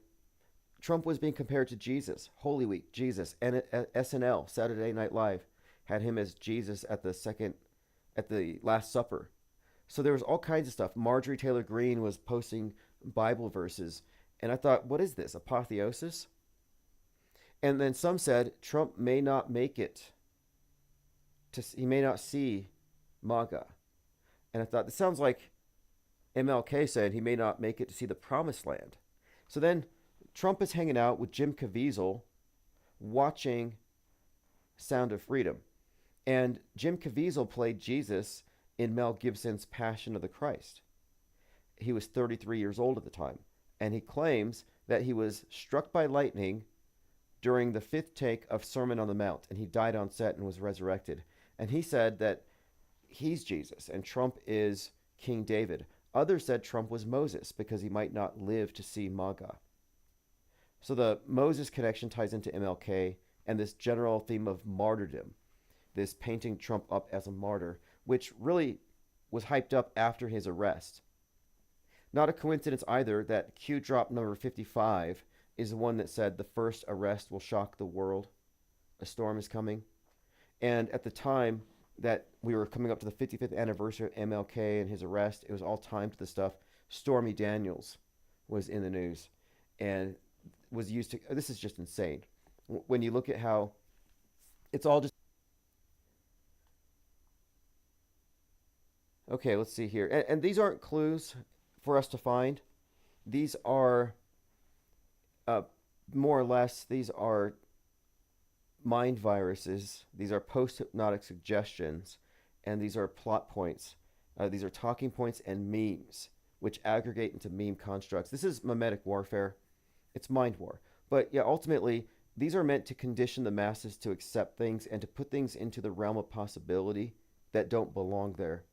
Trump was being compared to Jesus. Holy Week, Jesus. And at SNL, Saturday Night Live, had him as Jesus at the Last Supper. So there was all kinds of stuff. Marjorie Taylor Greene was posting Bible verses. And I thought, what is this, apotheosis? And then some said Trump may not make it. He may not see MAGA. And I thought, this sounds like MLK said he may not make it to see the promised land. So then Trump is hanging out with Jim Caviezel watching Sound of Freedom. And Jim Caviezel played Jesus in Mel Gibson's Passion of the Christ. He was 33 years old at the time. And he claims that he was struck by lightning during the 5th take of Sermon on the Mount. And he died on set and was resurrected. And he said that he's Jesus and Trump is King David. Others said Trump was Moses because he might not live to see MAGA. So the Moses connection ties into MLK and this general theme of martyrdom, this painting Trump up as a martyr, which really was hyped up after his arrest. Not a coincidence either that Q drop number 55 is the one that said the first arrest will shock the world. A storm is coming. And at the time that we were coming up to the 55th anniversary of MLK and his arrest, it was all timed to the stuff. Stormy Daniels was in the news and was used to, this is just insane. When you look at how it's all just, okay, let's see here. And these aren't clues for us to find. These are more or less, these are mind viruses. These are post-hypnotic suggestions, and these are plot points. These are talking points and memes, which aggregate into meme constructs. This is mimetic warfare. It's mind war. But yeah, ultimately, these are meant to condition the masses to accept things and to put things into the realm of possibility that don't belong there.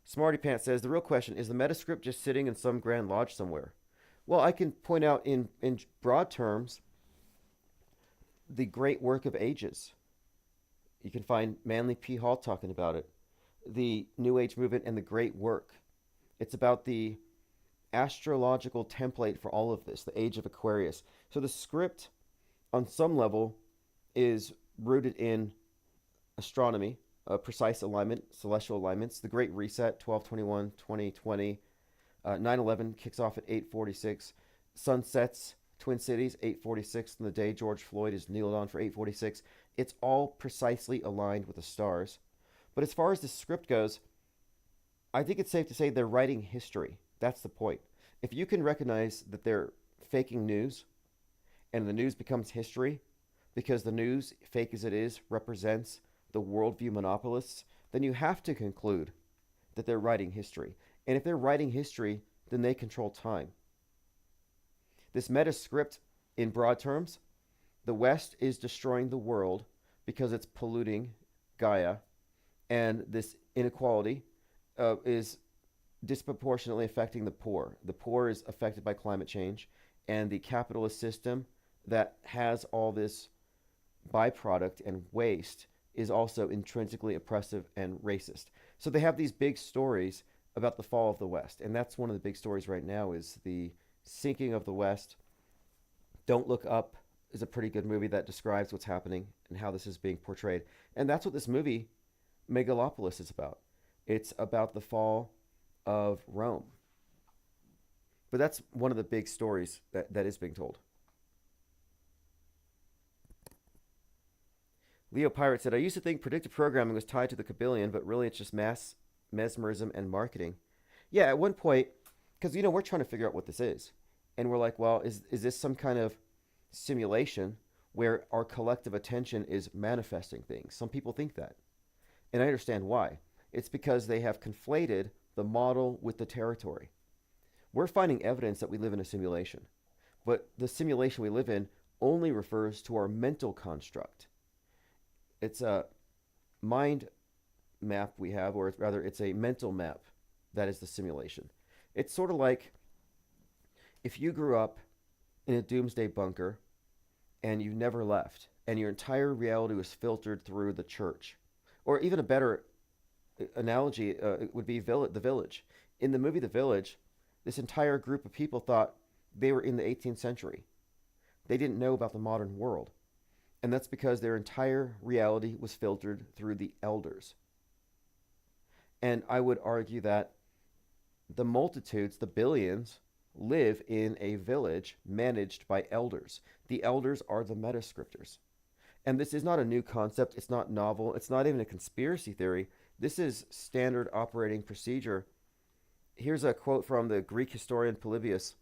Smarty Pants says, the real question is the metascript just sitting in some grand lodge somewhere? Well, I can point out in broad terms the great work of ages. You can find Manly P. Hall talking about it. The New Age movement and the great work. It's about the astrological template for all of this, the age of Aquarius. So the script, on some level, is rooted in astronomy, precise alignment, celestial alignments, the Great Reset, 12/21/2020. 9/11 kicks off at 8:46. Sun sets, Twin Cities, 8:46, and the day George Floyd is kneeled on for 8:46. It's all precisely aligned with the stars. But as far as the script goes, I think it's safe to say they're writing history. That's the point. If you can recognize that they're faking news, and the news becomes history, because the news, fake as it is, represents the worldview monopolists, then you have to conclude that they're writing history. And if they're writing history, then they control time. This metascript, in broad terms, the West is destroying the world because it's polluting Gaia, and this inequality is disproportionately affecting the poor. The poor is affected by climate change, and the capitalist system that has all this byproduct and waste is also intrinsically oppressive and racist. So they have these big stories about the fall of the West, and that's one of the big stories right now is the sinking of the West. Don't Look Up is a pretty good movie that describes what's happening and how this is being portrayed. And that's what this movie, Megalopolis, is about. It's about the fall of Rome. But that's one of the big stories that is being told. Leo Pirate said, I used to think predictive programming was tied to the Kabbalion, but really it's just mass mesmerism and marketing. Yeah, at one point, because, we're trying to figure out what this is. And we're like, well, is this some kind of simulation where our collective attention is manifesting things? Some people think that. And I understand why. It's because they have conflated the model with the territory. We're finding evidence that we live in a simulation. But the simulation we live in only refers to our mental construct. It's a mind map we have, or rather it's a mental map that is the simulation. It's sort of like if you grew up in a doomsday bunker and you never left, and your entire reality was filtered through the church. Or even a better analogy would be the village. In the movie The Village, this entire group of people thought they were in the 18th century. They didn't know about the modern world. And that's because their entire reality was filtered through the elders. And I would argue that the multitudes, the billions, live in a village managed by elders. The elders are the metascriptors. And this is not a new concept. It's not novel. It's not even a conspiracy theory. This is standard operating procedure. Here's a quote from the Greek historian Polybius.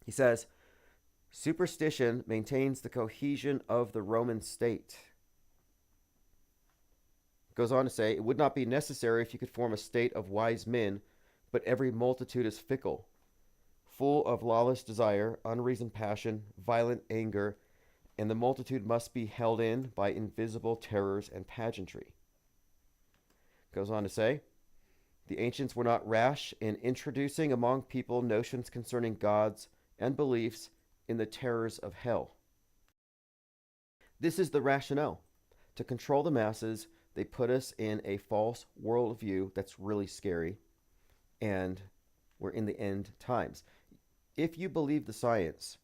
He says, superstition maintains the cohesion of the Roman state. Goes on to say, it would not be necessary if you could form a state of wise men, but every multitude is fickle, full of lawless desire, unreasoned passion, violent anger, and the multitude must be held in by invisible terrors and pageantry. Goes on to say, the ancients were not rash in introducing among people notions concerning gods and beliefs in the terrors of hell. This is the rationale. To control the masses, they put us in a false worldview that's really scary, and we're in the end times. If you believe the science,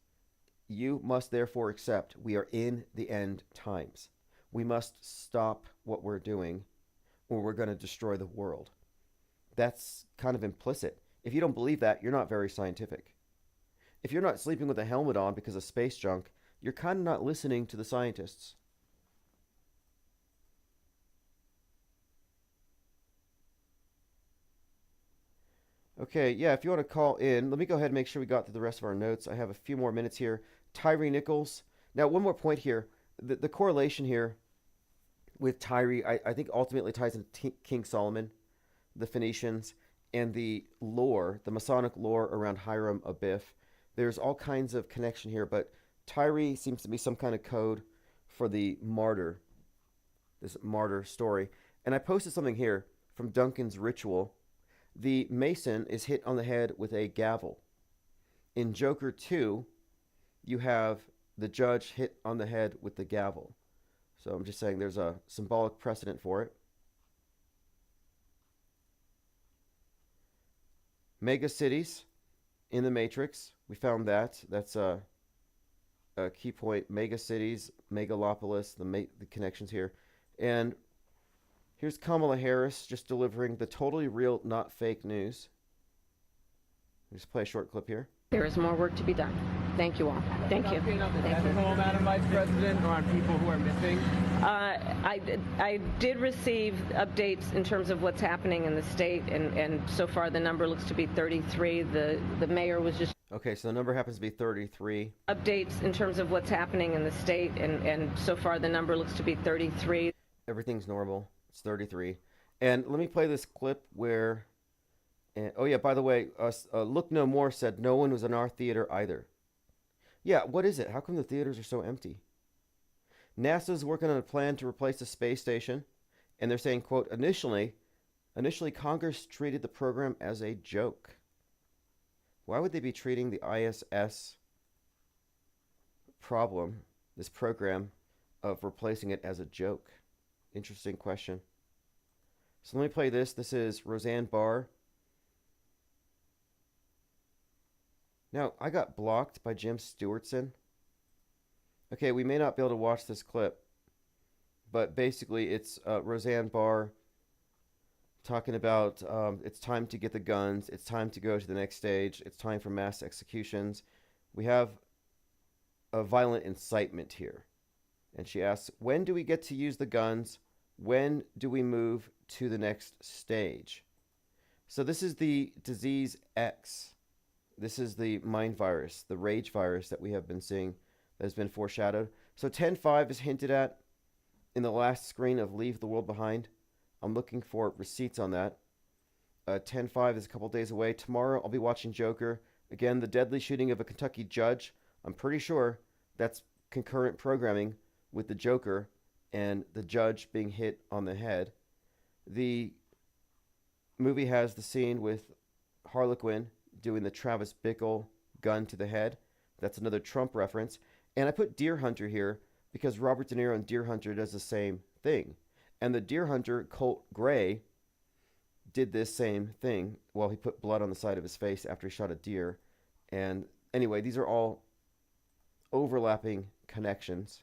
you must therefore accept we are in the end times. We must stop what we're doing, or we're going to destroy the world. That's kind of implicit. If you don't believe that, you're not very scientific. If you're not sleeping with a helmet on because of space junk, you're kind of not listening to the scientists. Okay, yeah, if you want to call in, let me go ahead and make sure we got through the rest of our notes. I have a few more minutes here. Tyree Nichols. Now, one more point here. The correlation here with Tyree, I think ultimately ties into King Solomon, the Phoenicians, and the lore, the Masonic lore around Hiram Abiff. There's all kinds of connection here, but Tyree seems to be some kind of code for the martyr, this martyr story. And I posted something here from Duncan's Ritual. The Mason is hit on the head with a gavel. In Joker 2, you have the judge hit on the head with the gavel. So I'm just saying there's a symbolic precedent for it. Mega cities in the Matrix. We found that. That's a key point. Mega cities, Megalopolis, the connections here. And here's Kamala Harris just delivering the totally real, not fake news. Let's play a short clip here. There is more work to be done. Thank you all. Thank you. Thank you. Madam Vice President, on people who are missing? I did receive updates in terms of what's happening in the state, and so far the number looks to be 33. The mayor was just... Okay, so the number happens to be 33. Updates in terms of what's happening in the state, and so far the number looks to be 33. Everything's normal. It's 33. And let me play this clip where... oh, yeah, by the way, Look No More said no one was in our theater either. Yeah, what is it? How come the theaters are so empty? NASA's working on a plan to replace the space station, and they're saying, quote, initially Congress treated the program as a joke. Why would they be treating the ISS problem, this program, of replacing it as a joke? Interesting question. So let me play this. This is Roseanne Barr. Now, I got blocked by Jim Stewartson. Okay, we may not be able to watch this clip, but basically it's Roseanne Barr talking about it's time to get the guns, it's time to go to the next stage, it's time for mass executions. We have a violent incitement here. And she asks, when do we get to use the guns? When do we move to the next stage? So this is the disease X. This is the mind virus, the rage virus that we have been seeing that has been foreshadowed. So 10.5 is hinted at in the last screen of Leave the World Behind. I'm looking for receipts on that. 10.5 is a couple days away. Tomorrow I'll be watching Joker. Again, the deadly shooting of a Kentucky judge. I'm pretty sure that's concurrent programming with the Joker and the judge being hit on the head. The movie has the scene with Harlequin doing the Travis Bickle gun to the head. That's another Trump reference. And I put Deer Hunter here because Robert De Niro in Deer Hunter does the same thing. And the Deer Hunter, Colt Gray, did this same thing while he put blood on the side of his face after he shot a deer. And anyway, these are all overlapping connections.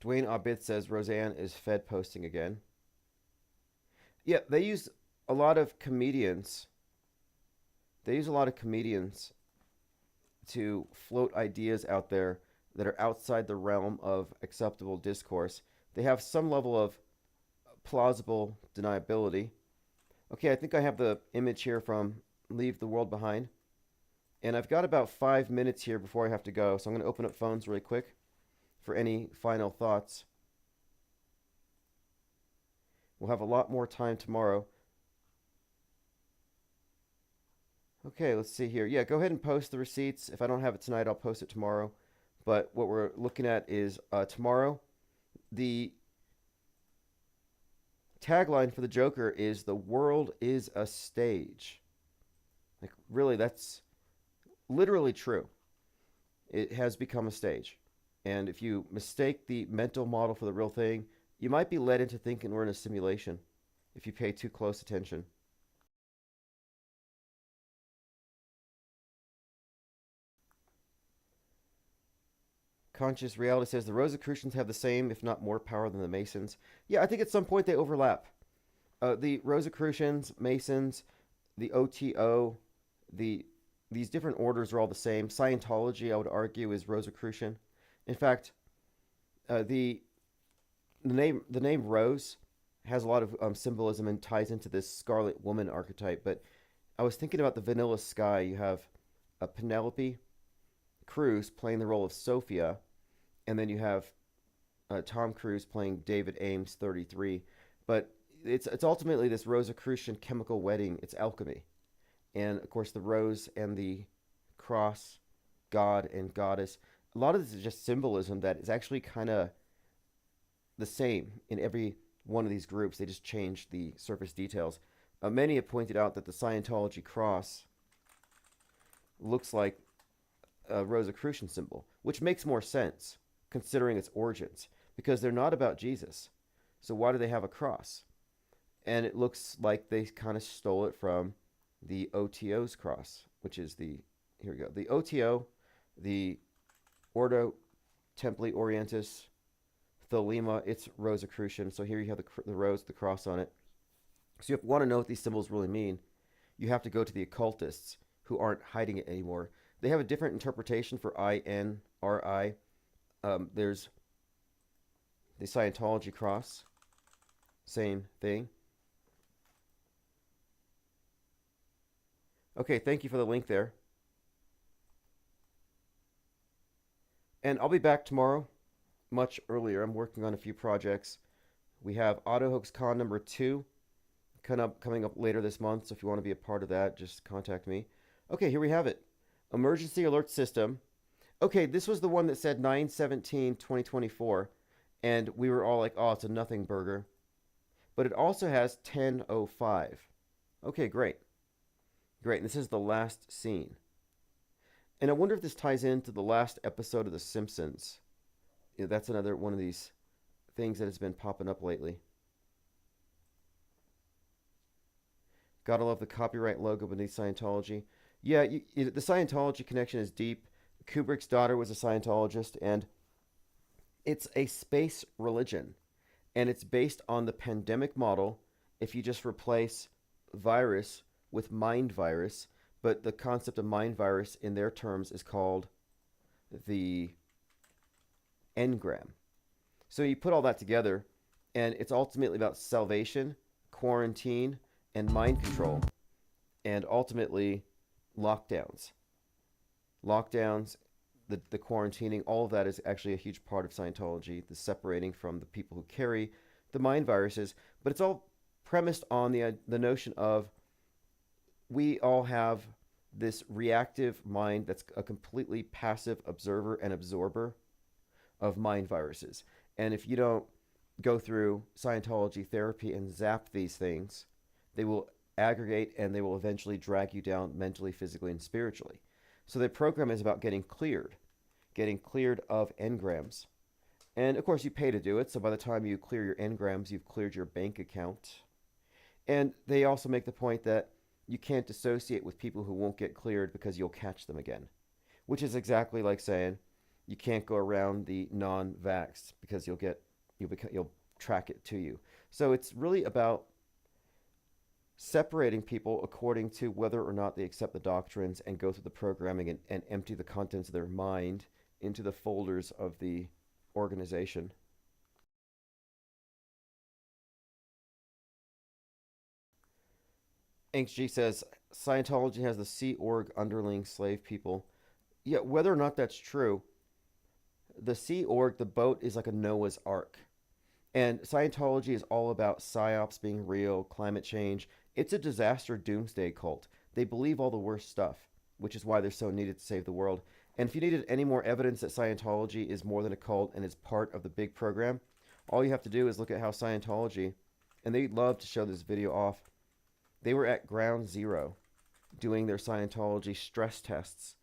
Dwayne Abid says Roseanne is Fed posting again. Yeah, they use a lot of comedians. They use a lot of comedians to float ideas out there that are outside the realm of acceptable discourse. They have some level of plausible deniability. Okay, I think I have the image here from Leave the World Behind. And I've got about 5 minutes here before I have to go, so I'm going to open up phones really quick for any final thoughts. We'll have a lot more time tomorrow. Okay, let's see here. Yeah, go ahead and post the receipts. If I don't have it tonight, I'll post it tomorrow. But what we're looking at is tomorrow, the tagline for the Joker is "The world is a stage." Like, really, that's literally true. It has become a stage. And if you mistake the mental model for the real thing, you might be led into thinking we're in a simulation if you pay too close attention. Conscious Reality says the Rosicrucians have the same, if not more, power than the Masons. Yeah, I think at some point they overlap. The Rosicrucians, Masons, the OTO, these different orders are all the same. Scientology, I would argue, is Rosicrucian. In fact, the name Rose has a lot of symbolism and ties into this Scarlet Woman archetype. But I was thinking about the Vanilla Sky. You have Penelope Cruz playing the role of Sophia, and then you have Tom Cruise playing David Ames, 33. But it's ultimately this Rosicrucian chemical wedding. It's alchemy. And, of course, the rose and the cross, God and goddess. A lot of this is just symbolism that is actually kind of the same in every one of these groups. They just change the surface details. Many have pointed out that the Scientology cross looks like a Rosicrucian symbol, which makes more sense considering its origins, because they're not about Jesus. So why do they have a cross? And it looks like they kind of stole it from the OTO's cross, which is the, here we go, the OTO, the Ordo Templi Orientis Thelema, it's Rosicrucian. So here you have the rose, the cross on it. So if you want to know what these symbols really mean, you have to go to the occultists who aren't hiding it anymore. They have a different interpretation for INRI. There's the Scientology cross, same thing. Okay, thank you for the link there. And I'll be back tomorrow, much earlier. I'm working on a few projects. We have Auto Hoax Con number 2 coming up later this month, so if you want to be a part of that, just contact me. Okay, here we have it. Emergency alert system. Okay, this was the one that said 9/17/2024, and we were all like, oh, it's a nothing burger. But it also has 10:05. Okay, great. Great, and this is the last scene. And I wonder if this ties into the last episode of The Simpsons. Yeah, that's another one of these things that has been popping up lately. Gotta love the copyright logo beneath Scientology. Yeah, the Scientology connection is deep. Kubrick's daughter was a Scientologist, and it's a space religion. And it's based on the pandemic model. If you just replace virus with mind virus, but the concept of mind virus in their terms is called the engram. So you put all that together, and it's ultimately about salvation, quarantine, and mind control, and ultimately lockdowns. Lockdowns, the quarantining, all of that is actually a huge part of Scientology, the separating from the people who carry the mind viruses. But it's all premised on the notion of we all have this reactive mind that's a completely passive observer and absorber of mind viruses. And if you don't go through Scientology therapy and zap these things, they will aggregate and they will eventually drag you down mentally, physically, and spiritually. So the program is about getting cleared of engrams. And of course, you pay to do it. So by the time you clear your engrams, you've cleared your bank account. And they also make the point that you can't dissociate with people who won't get cleared because you'll catch them again, which is exactly like saying you can't go around the non-vax because you'll track it to you. So it's really about separating people according to whether or not they accept the doctrines and go through the programming and empty the contents of their mind into the folders of the organization. HG says, Scientology has the Sea Org underling slave people. Yeah, whether or not that's true, the Sea Org, the boat, is like a Noah's Ark. And Scientology is all about psyops being real, climate change. It's a disaster doomsday cult. They believe all the worst stuff, which is why they're so needed to save the world. And if you needed any more evidence that Scientology is more than a cult and is part of the big program, all you have to do is look at how Scientology, and they'd love to show this video off, they were at ground zero doing their Scientology stress tests.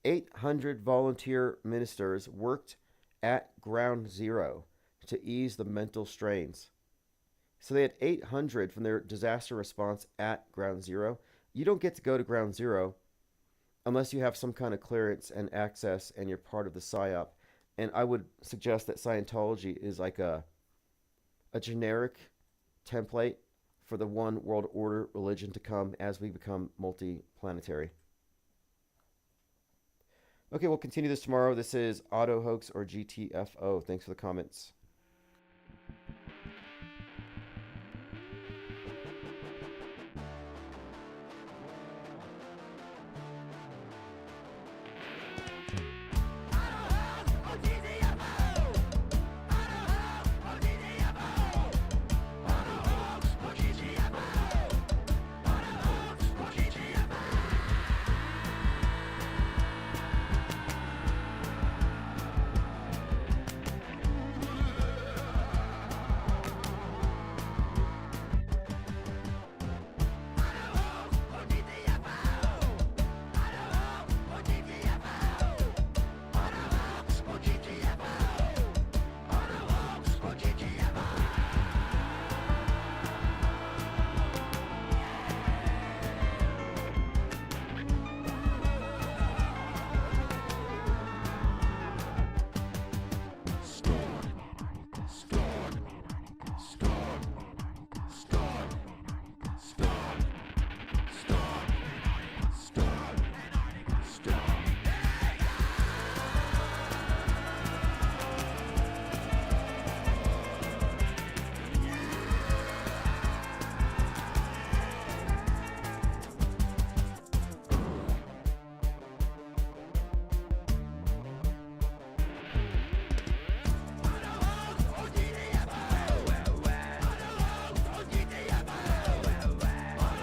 800 volunteer ministers worked at ground zero to ease the mental strains. So they had 800 from their disaster response at ground zero. You don't get to go to ground zero unless you have some kind of clearance and access and you're part of the PSYOP. And I would suggest that Scientology is like a generic template for the one world order religion to come as we become multi-planetary. Okay, we'll continue this tomorrow. This is Auto Hoax or GTFO. Thanks for the comments.